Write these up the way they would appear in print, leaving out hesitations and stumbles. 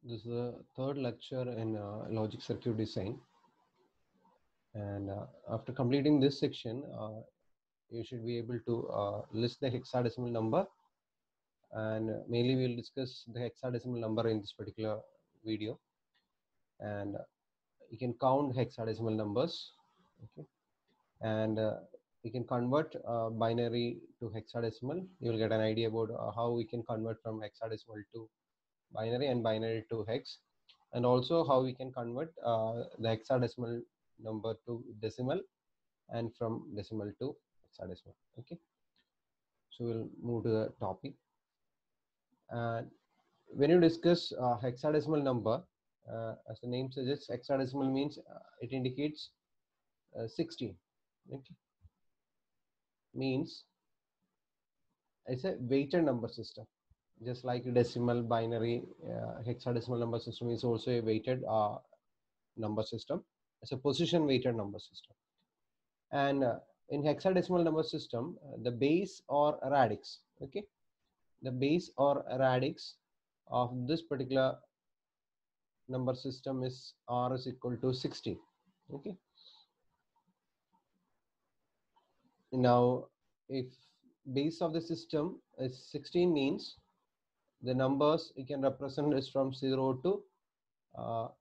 This is the third lecture in logic circuit design, and after completing this section, you should be able to list the hexadecimal number, and mainly we will discuss the hexadecimal number in this particular video, and you can count hexadecimal numbers, okay, and you can convert binary to hexadecimal. You will get an idea about how we can convert from hexadecimal to binary and binary to hex, and also how we can convert the hexadecimal number to decimal and from decimal to hexadecimal. Okay, so we'll move to the topic. And when you discuss hexadecimal number, as the name suggests, hexadecimal means it indicates 16. Okay, means it's a weighted number system, just like decimal, binary. Hexadecimal number system is also a weighted number system. It's a position weighted number system. And in hexadecimal number system, the base or radix, okay, the base or radix of this particular number system is r is equal to 16. Okay, now if base of the system is 16, means the numbers you can represent is from 0 to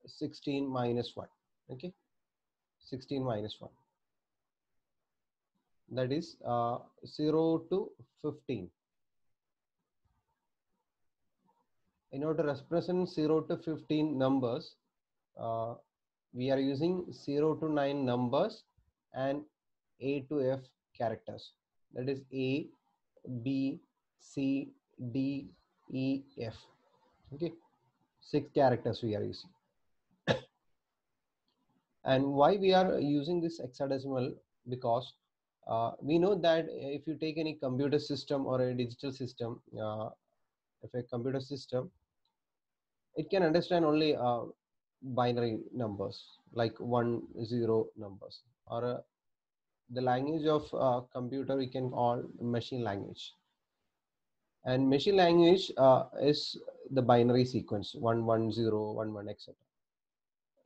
16 minus 1. Okay, 16 minus 1, that is 0 to 15. In order to represent 0 to 15 numbers, uh, we are using 0 to 9 numbers and A to F characters. That is A, B, C, D, E, F. Okay, 6 characters we are using. And why we are using this hexadecimal? Because we know that if you take any computer system or a digital system, if a computer system, it can understand only binary numbers like 1 0 numbers, or the language of computer we can call machine language. And machine language is the binary sequence 1 1 0 1 1, etc.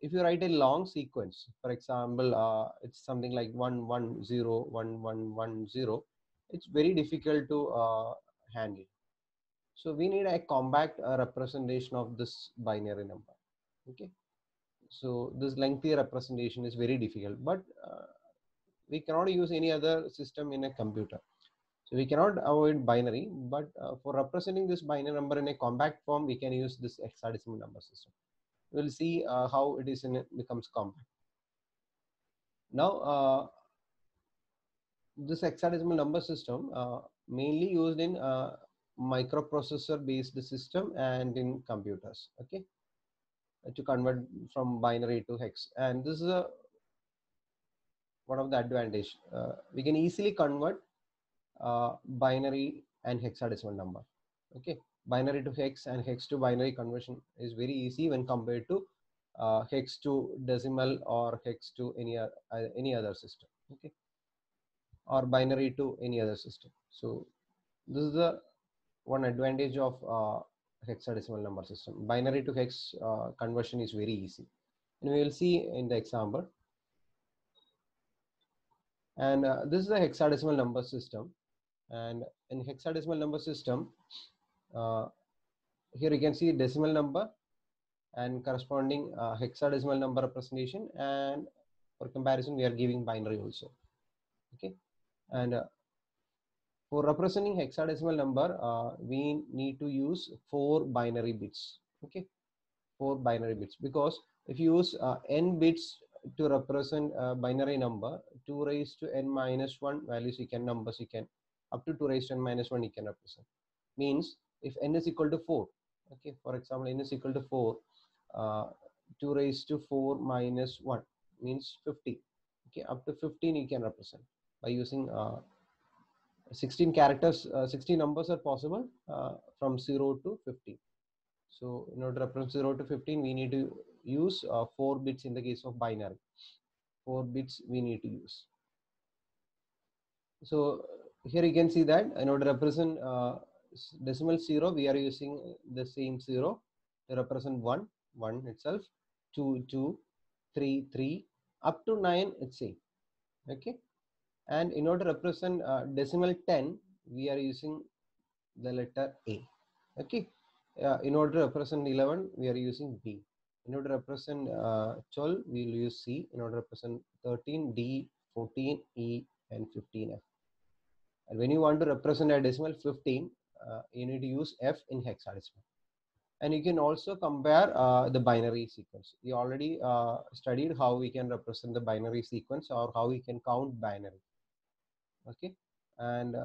If you write a long sequence, for example, it's something like 1 1 0 1 1 1 0, it's very difficult to handle. So we need a compact representation of this binary number. Okay, so this lengthy representation is very difficult, but we cannot use any other system in a computer. So we cannot avoid binary, but for representing this binary number in a compact form, we can use this hexadecimal number system. We'll see how it is in it becomes compact. Now, this hexadecimal number system mainly used in microprocessor based system and in computers. Okay, to convert from binary to hex, and this is a one of the advantage. We can easily convert binary and hexadecimal number. Okay, binary to hex and hex to binary conversion is very easy when compared to hex to decimal or hex to any other system. Okay, or binary to any other system. So this is the one advantage of hexadecimal number system. Binary to hex conversion is very easy, and we will see in the example. And this is a hexadecimal number system. And in hexadecimal number system, uh, here you can see decimal number and corresponding hexadecimal number representation, and for comparison we are giving binary also. Okay, and for representing hexadecimal number, we need to use 4 binary bits. Okay, 4 binary bits, because if you use n bits to represent a binary number, 2 raised to n minus 1 values you can, numbers you can, up to 2 raised to n minus 1 you can represent. Means if n is equal to 4, okay, for example n is equal to 4, 2 raised to 4 minus 1 means 50. Okay, up to 15 you can represent by using 16 characters. 16 numbers are possible from 0 to 15. So in order to represent 0 to 15, we need to use 4 bits in the case of binary. 4 bits we need to use. So here you can see that in order to represent decimal 0, we are using the same 0. to represent 1, 1 itself, 2, 2, 3, 3, up to 9, it's same. Okay. And in order to represent decimal 10, we are using the letter A. Okay. In order to represent 11, we are using B. In order to represent 12, we will use C. In order to represent 13, D, 14, E, and 15, F. And when you want to represent a decimal 15, you need to use F in hexadecimal. And you can also compare the binary sequence. We already studied how we can represent the binary sequence or how we can count binary. Okay. And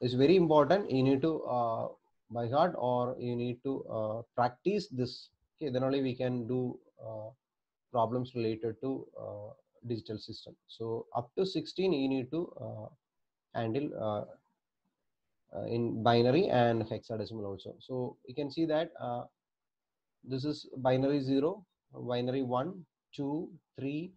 it's very important. You need to by heart, or you need to practice this. Okay. Then only we can do problems related to digital system. So up to 16, you need to handle in binary and hexadecimal also. So you can see that this is binary 0, binary 1, 2, 3,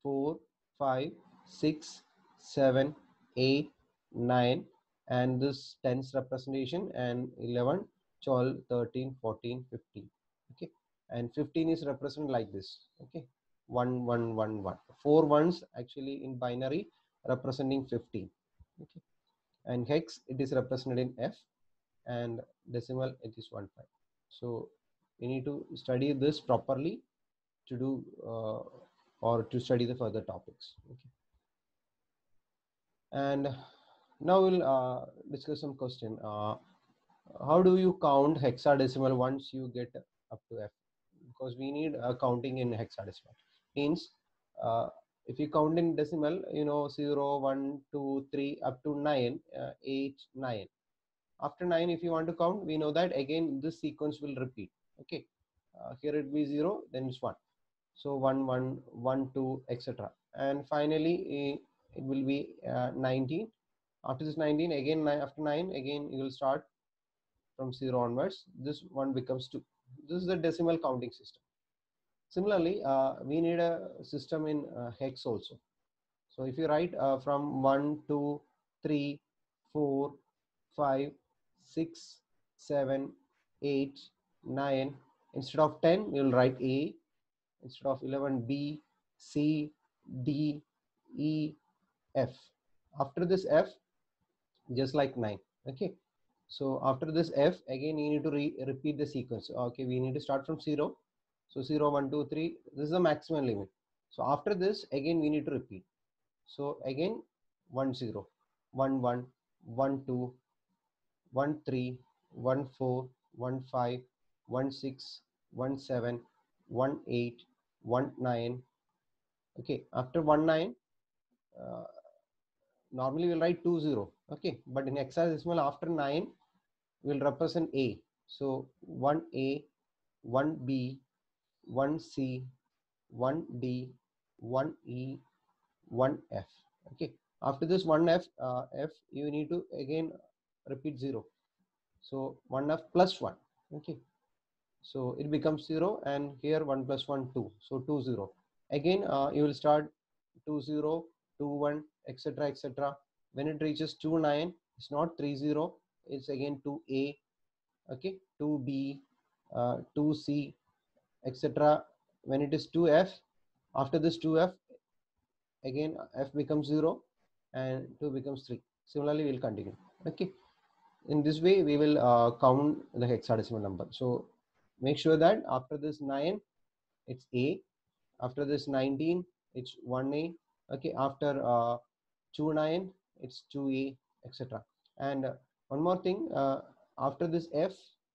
4, 5, 6, 7, 8, 9, and this tens representation, and 11, 12, 13, 14, 15. Okay. And 15 is represented like this. Okay. 1, 1, 1, 1. 4 ones actually in binary representing 15. Okay. And hex, it is represented in F, and decimal, it is 1, 5. So you need to study this properly to do or to study the further topics. Okay. And now we'll discuss some question. How do you count hexadecimal once you get up to F? Because we need counting in hexadecimal. Means if you count in decimal, 0, 1, 2, 3, up to 9, 8, 9. After 9, if you want to count, we know that again this sequence will repeat. Okay. Here it will be 0, then it's 1. So 1, 1, 1, 2, etc. And finally, it will be 19. After this 19, again after 9, again you will start from 0 onwards. This one becomes 2. This is the decimal counting system. Similarly, we need a system in hex also. So if you write from 1, 2, 3, 4, 5, 6, 7, 8, 9, instead of 10, you will write A. Instead of 11, B, C, D, E, F. After this F, just like 9. Okay. So after this F, again you need to repeat the sequence. Okay, we need to start from 0. So 0, 1, 2, 3. This is the maximum limit. So after this, again we need to repeat. So again 1, 0, 1, 1, 1, 2, 1, 3, 1, 4, 1, 5, 1, 6, 1, 7, 1, 8, 1, 9. Okay, after 1, 9, normally we'll write 2, 0. Okay, but in hexadecimal, after 9, we'll represent A. So 1A, 1B, 1C, 1D, 1E, 1F. Okay, after this 1F, F, you need to again repeat 0. So 1F plus 1. Okay, so it becomes 0, and here 1 plus 1, 2. So 2, 0. Again, you will start 2, 0, 2, 1, etc., etc. When it reaches 2, 9, it's not 3, 0. It's again 2A, okay, 2B, 2C, etc. When it is 2F, after this 2F, again F becomes 0 and 2 becomes 3. Similarly, we'll continue. Okay. In this way, we will count the hexadecimal number. So make sure that after this 9, it's A. After this 19, it's 1A. Okay. After 2, 9, it's 2A, etc. And one more thing, after this F,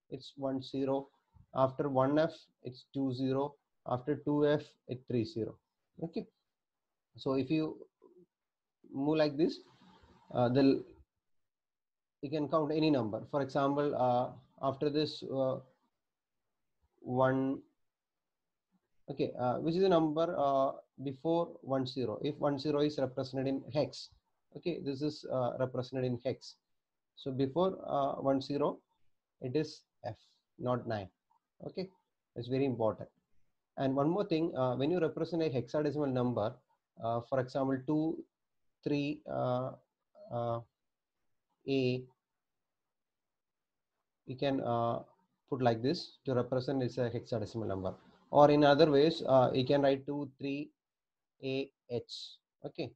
it's 1, 0. After 1F, it's 2, 0. After 2F, it's 3, 0. Okay. So if you move like this, then you can count any number. For example, after this 1, okay, which is a number before 10. If 10 is represented in hex, okay, this is represented in hex. So before 10, it is F, not 9. Okay, it's very important. And one more thing, when you represent a hexadecimal number, for example, 2, 3, A, you can put like this to represent it's a hexadecimal number, or in other ways you can write 23AH, okay,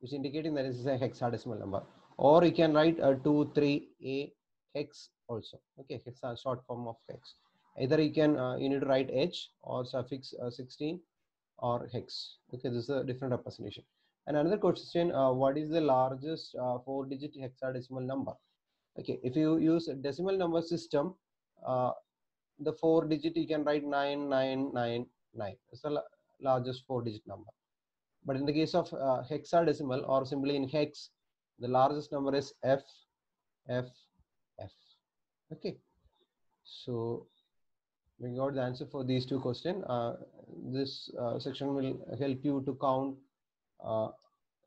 which indicating that this is a hexadecimal number, or you can write a 23A hex also, okay, hex a short form of hex. Either you can you need to write H or suffix 16 or hex, okay. This is a different representation. And another question, what is the largest 4-digit hexadecimal number? Okay, if you use a decimal number system, uh, the 4-digit you can write 9999. It's the largest 4-digit number. But in the case of hexadecimal, or simply in hex, the largest number is F, F, F. Okay, so we got the answer for these two questions. This section will help you to count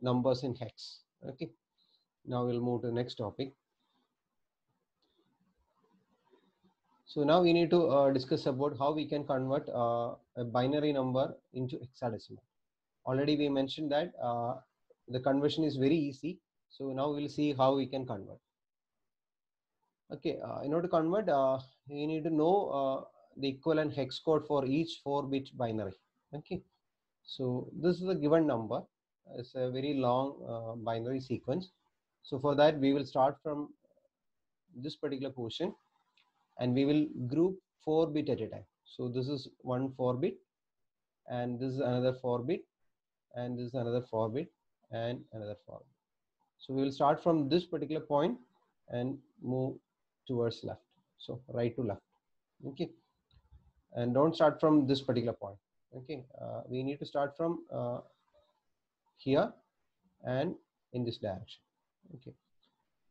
numbers in hex. Okay, now we'll move to the next topic. So now we need to discuss about how we can convert a binary number into hexadecimal. Already we mentioned that the conversion is very easy. So now we'll see how we can convert. Okay, in order to convert, you need to know the equivalent hex code for each 4-bit binary. Okay, so this is a given number. It's a very long binary sequence. So for that, we will start from this particular portion, and we will group 4-bit at a time. So this is one 4-bit, and this is another 4-bit, and this is another 4-bit, and another 4-bit. So we will start from this particular point and move towards left. So right to left. Okay, and don't start from this particular point. Okay, we need to start from here and in this direction. Okay,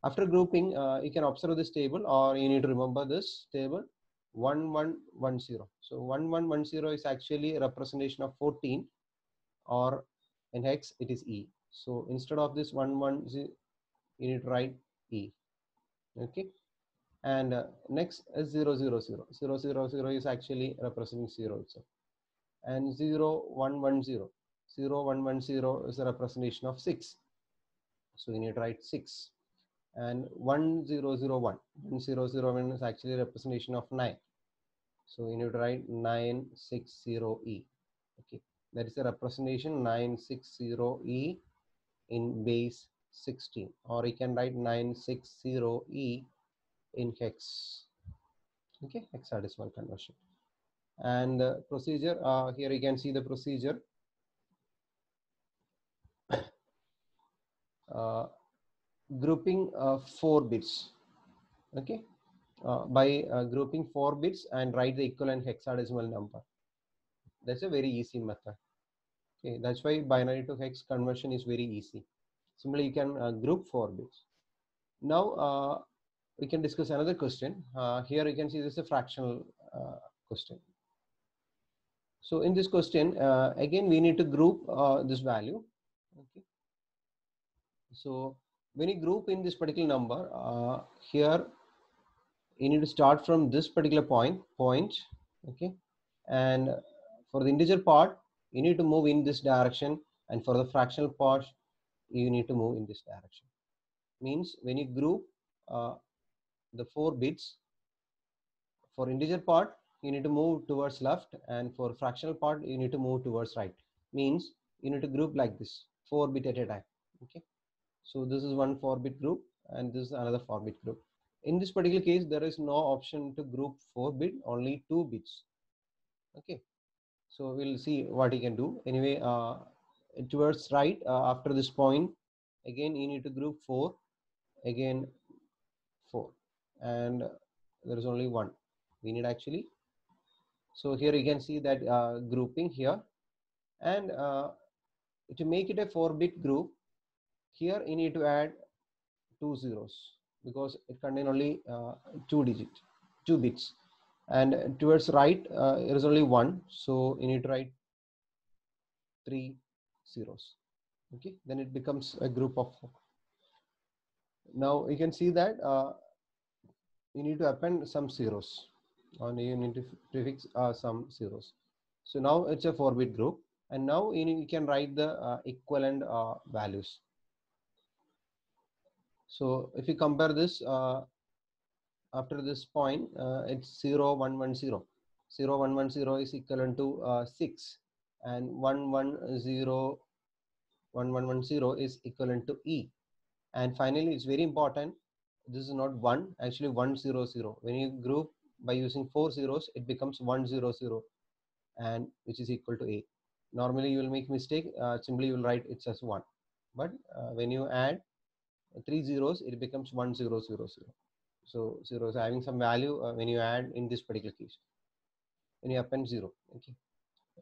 after grouping, you can observe this table, or you need to remember this table 1110. So 1110 is actually a representation of 14, or in hex it is E. So instead of this 110, you need to write E. Okay, and next is 000. 000 is actually representing 0 itself, and 0110. 0110 is a representation of 6. So you need to write 6. And 1001. 1001 is actually a representation of 9. So you need to write 960E. Okay, that is a representation 960E in base 16, or you can write 960E in hex. Okay, hexadecimal conversion. And procedure, here you can see the procedure. Grouping 4 bits. Okay, by grouping 4 bits and write the equivalent hexadecimal number. That's a very easy method. Okay, that's why binary to hex conversion is very easy. Simply you can group 4 bits. Now we can discuss another question. Here you can see this is a fractional question. So in this question, again we need to group this value. Okay, so when you group in this particular number, here you need to start from this particular point. Okay, and for the integer part, you need to move in this direction, and for the fractional part, you need to move in this direction. Means when you group the 4 bits, for integer part you need to move towards left, and for fractional part you need to move towards right. Means you need to group like this, 4 bit at a time. Okay, so this is one 4-bit group, and this is another 4-bit group. In this particular case, there is no option to group 4-bit, only 2 bits. Okay, so we'll see what you can do. Anyway, towards right, after this point, again you need to group 4, again 4, and there is only 1 we need actually. So here you can see that grouping here, and to make it a 4-bit group, here you need to add 2 zeros, because it contains only 2 bits, and towards right there is only 1, so you need to write 3 zeros. Okay, then it becomes a group of 4. Now you can see that you need to append some zeros, and you need to prefix some zeros. So now it's a 4-bit group, and now you can write the equivalent values. So if you compare this after this point, it's 0, 1, 1, 0. 0, 1, 1, 0 is equivalent to 6, and 1, 1, 0, 1, 1, 1, 0 is equivalent to E. And finally, it's very important. This is not 1, actually 1, 0, 0. When you group by using 4 zeros, it becomes 1, 0, 0, and which is equal to A. Normally, you will make mistake. Simply, you will write it as 1. But when you add 3 zeros, it becomes 1, 0, 0, 0. So 0 is having some value when you add in this particular case. When you append 0, okay,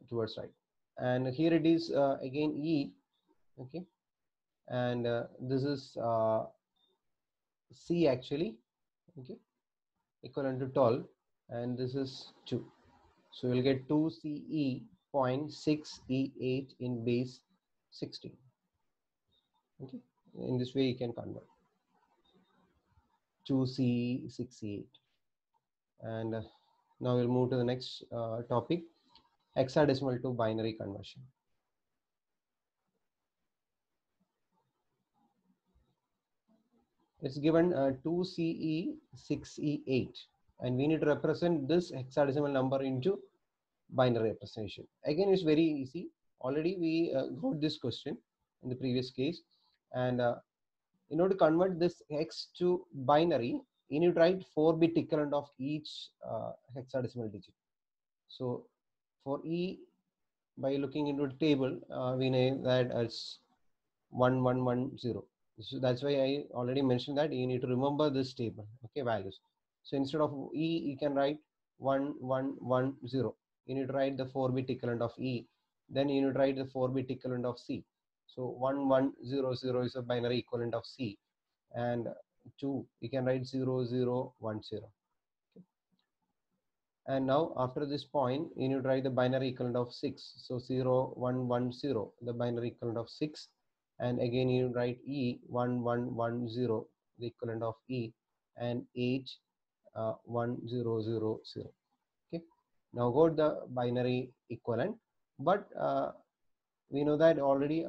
towards right. And here it is again E, okay, and this is C actually, okay, equivalent to 12, and this is 2. So you'll get 2 CE 0.6E8 in base 16. Okay, in this way you can convert 2 CE 6E8. And now we'll move to the next topic, hexadecimal to binary conversion. It's given 2CE 6E8, and we need to represent this hexadecimal number into binary representation. Again, it's very easy. Already we got this question in the previous case, and in order to convert this hex to binary, you need to write 4-bit equivalent of each hexadecimal digit. So for E, by looking into the table, we know that as 1110. So that's why I already mentioned that you need to remember this table, okay, values. So instead of E, you can write 1110. You need to write the 4-bit equivalent of E. Then you need to write the 4-bit equivalent of C. So 1100 is a binary equivalent of C, and 2 you can write 0010. Okay. And now after this point, you need to write the binary equivalent of 6. So 0110, the binary equivalent of 6. And again you write E 1110, the equivalent of E, and 8 1000. Okay. Now got the binary equivalent, but we know that already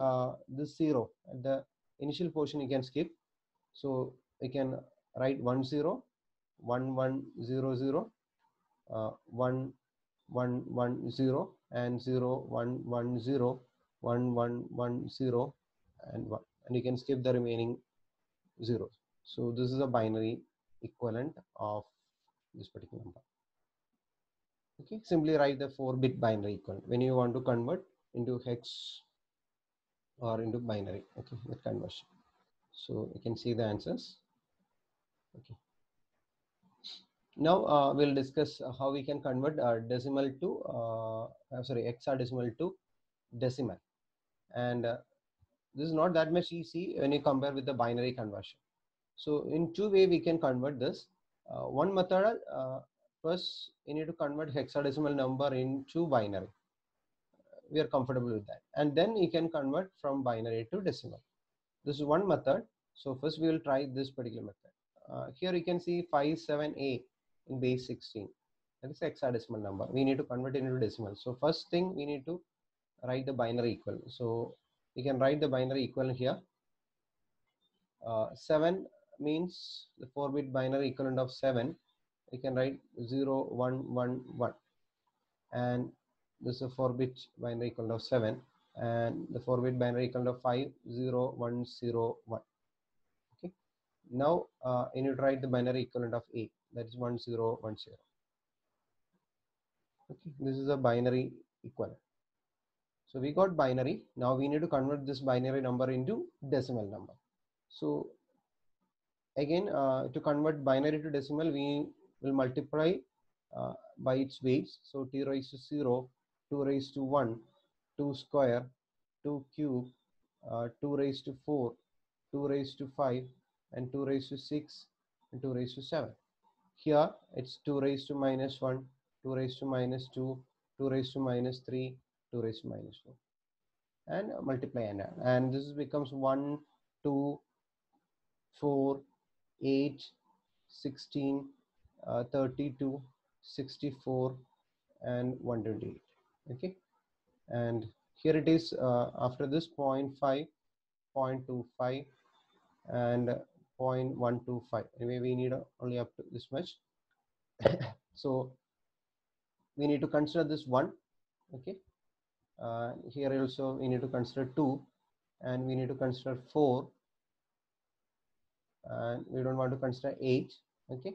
this 0 at the initial portion you can skip. So we can write 10, 1100, 1110, and 0110, 1110, and 1, and you can skip the remaining zeros. So this is a binary equivalent of this particular number. Okay, simply write the 4-bit binary equivalent when you want to convert into hex or into binary. Okay, the conversion. So you can see the answers. Okay. Now we'll discuss how we can convert decimal to hexadecimal to decimal, and this is not that much easy when you compare with the binary conversion. So in two ways we can convert this. One method, first you need to convert hexadecimal number into binary. We are comfortable with that, and then you can convert from binary to decimal. This is one method. So first we will try this particular method. Here you can see 57A in base 16. That is hexadecimal number. We need to convert it into decimal. So first thing we need to write the binary equivalent. So we can write the binary equivalent here. 7 means the 4-bit binary equivalent of 7. We can write 0, 1, 1, 1. And this is a 4-bit binary equivalent of 7. And the 4-bit binary equivalent of 5, 0, 1, 0, 1. Okay. Now you need to write the binary equivalent of A. That is 1, 0, 1, 0. Okay. This is a binary equivalent. So we got binary. Now we need to convert this binary number into decimal number. So again, to convert binary to decimal, we will multiply by its weights. So 2 raised to 0, 2 raised to 1, 2 square, 2 cube, 2 raised to 4, 2 raised to 5, and 2 raised to 6, and 2 raised to 7. Here it's 2 raised to minus 1, 2 raised to minus 2, 2 raised to minus 3, 2 raised to minus 4. And multiply and add. And this becomes 1, 2, 4, 8, 16, 32, 64, and 128. Okay. And here it is after this 0.5, 0.25, and 0.125. Anyway, we need only up to this much. So we need to consider this 1. Okay, here also we need to consider 2, and we need to consider 4, and we don't want to consider 8. Okay,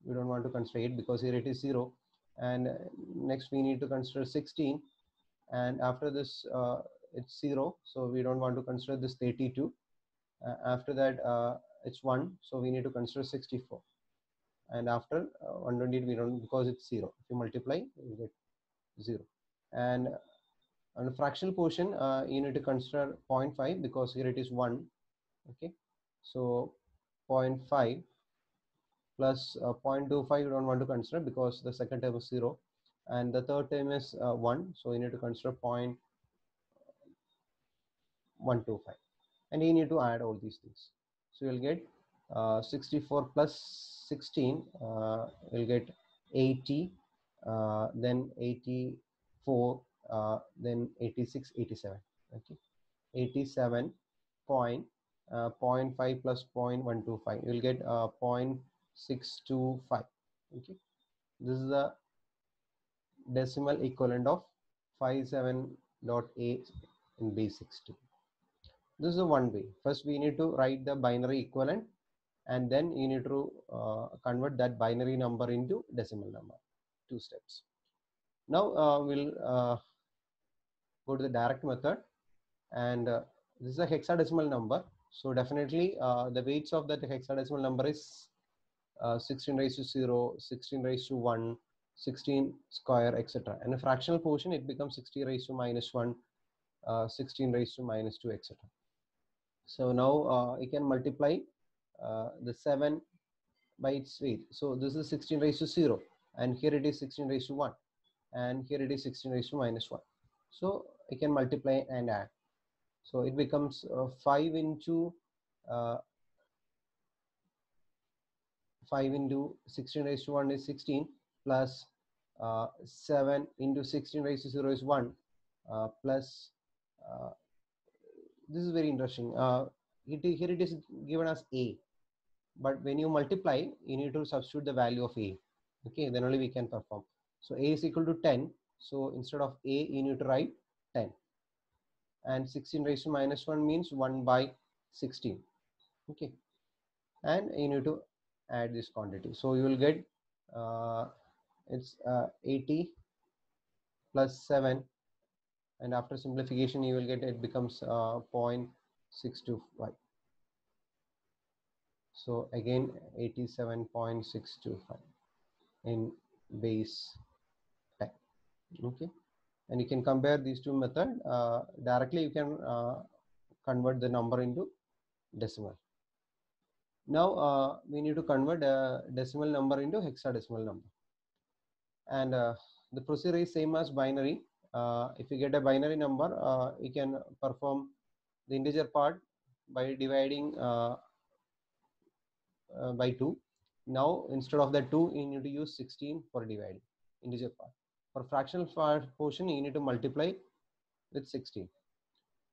we don't want to consider 8 because here it is 0. And next we need to consider 16, and after this it's 0, so we don't want to consider this 32. After that it's 1, so we need to consider 64, and after 128 we don't, because it's 0. If you multiply you get 0. And on the fractional portion you need to consider 0.5 because here it is 1. Okay, so 0.5 plus 0.25 you don't want to consider because the second term is 0, and the third term is 1, so you need to consider 0.125, and you need to add all these things. So you'll get 64 plus 16, you'll get 80, then 84, then 86, 87. Okay, 87 point 0.5 plus 0.125, you'll get 0.625. Okay, this is the decimal equivalent of 57.8 in base 16. This is the one way. First we need to write the binary equivalent, and then you need to convert that binary number into decimal number. 2 steps. Now we'll go to the direct method, and this is a hexadecimal number, so definitely the weights of that hexadecimal number is 16 raised to 0, 16 raised to 1, 16 square, etc. And a fractional portion, it becomes 60 raised to minus 1, 16 raised to minus 2, etc. So now you can multiply the 7 by its weight. So this is 16 raised to 0, and here it is 16 raised to 1, and here it is 16 raised to minus 1. So you can multiply and add. So it becomes 5 into 5 into 16 raised to 1 is 16, plus 7 into 16 raised to 0 is 1, plus this is very interesting. Here it is given as a, but when you multiply you need to substitute the value of a. Okay, then only we can perform. So a is equal to 10, so instead of a you need to write 10, and 16 raised to minus 1 means 1 by 16. Okay, and you need to add this quantity, so you will get it's 80 plus 7, and after simplification you will get it becomes 0.625. So again 87.625 in base 10. Okay, and you can compare these two methods. Directly you can convert the number into decimal. Now we need to convert a decimal number into hexadecimal number, and the procedure is same as binary. If you get a binary number, you can perform the integer part by dividing by 2. Now instead of the 2 you need to use 16 for dividing integer part. For fractional portion you need to multiply with 16.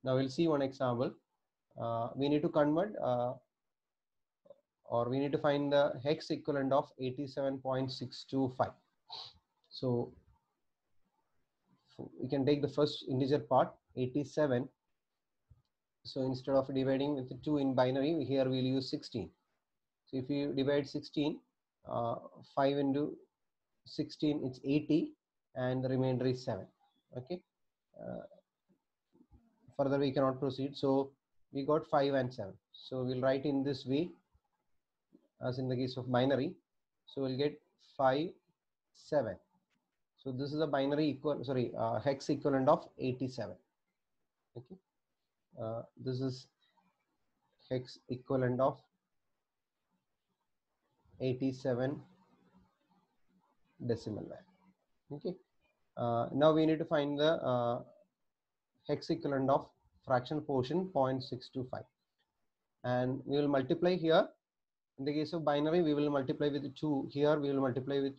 Now we'll see one example. We need to convert or we need to find the hex equivalent of 87.625. So we can take the first integer part 87. So instead of dividing with 2 in binary, here we'll use 16. So if you divide 16, 5 into 16, it's 80, and the remainder is 7. Okay, further we cannot proceed, so we got 5 and 7. So we'll write in this way as in the case of binary. So we'll get 5, 7. So this is a binary hex equivalent of 87. Okay, this is hex equivalent of 87 decimal value. Okay, now we need to find the hex equivalent of fraction portion 0.625, and we will multiply here. In the case of binary we will multiply with 2, here we will multiply with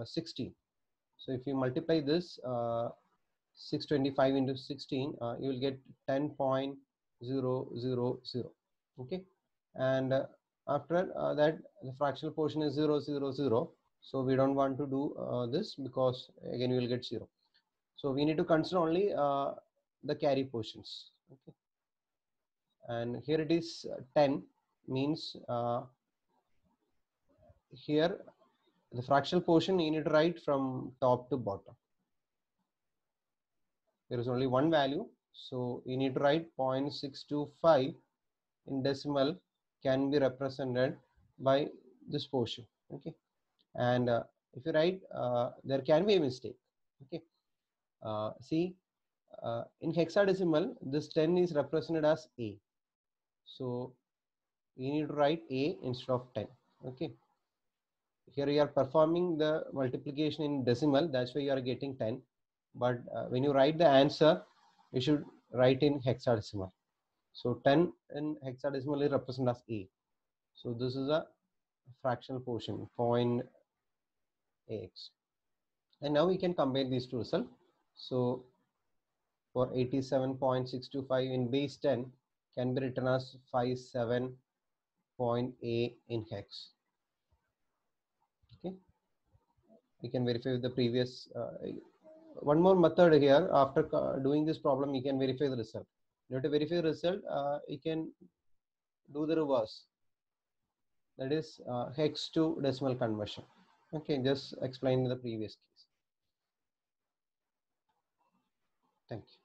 16. So if you multiply this 625 into 16, you will get 10.000. Okay, and After that, the fractional portion is 0, 0, 0. So we don't want to do this, because again we will get 0. So we need to consider only the carry portions. Okay. And here it is 10, means here the fractional portion you need to write from top to bottom. There is only one value, so you need to write 0.625 in decimal can be represented by this portion. Okay. And if you write, there can be a mistake. Okay. See, in hexadecimal, this 10 is represented as A. So you need to write A instead of 10. Okay. Here you are performing the multiplication in decimal, that's why you are getting 10. But when you write the answer, you should write in hexadecimal. So 10 in hexadecimal is represented as A. So this is a fractional portion, 0.ax. And now we can compare these two results. So for 87.625 in base 10 can be written as 57.a in hex. Okay, we can verify with the previous. One more method here. After doing this problem, you can verify the result. You have to verify the result. You can do the reverse. That is hex to decimal conversion. Okay, just explain the previous case. Thank you.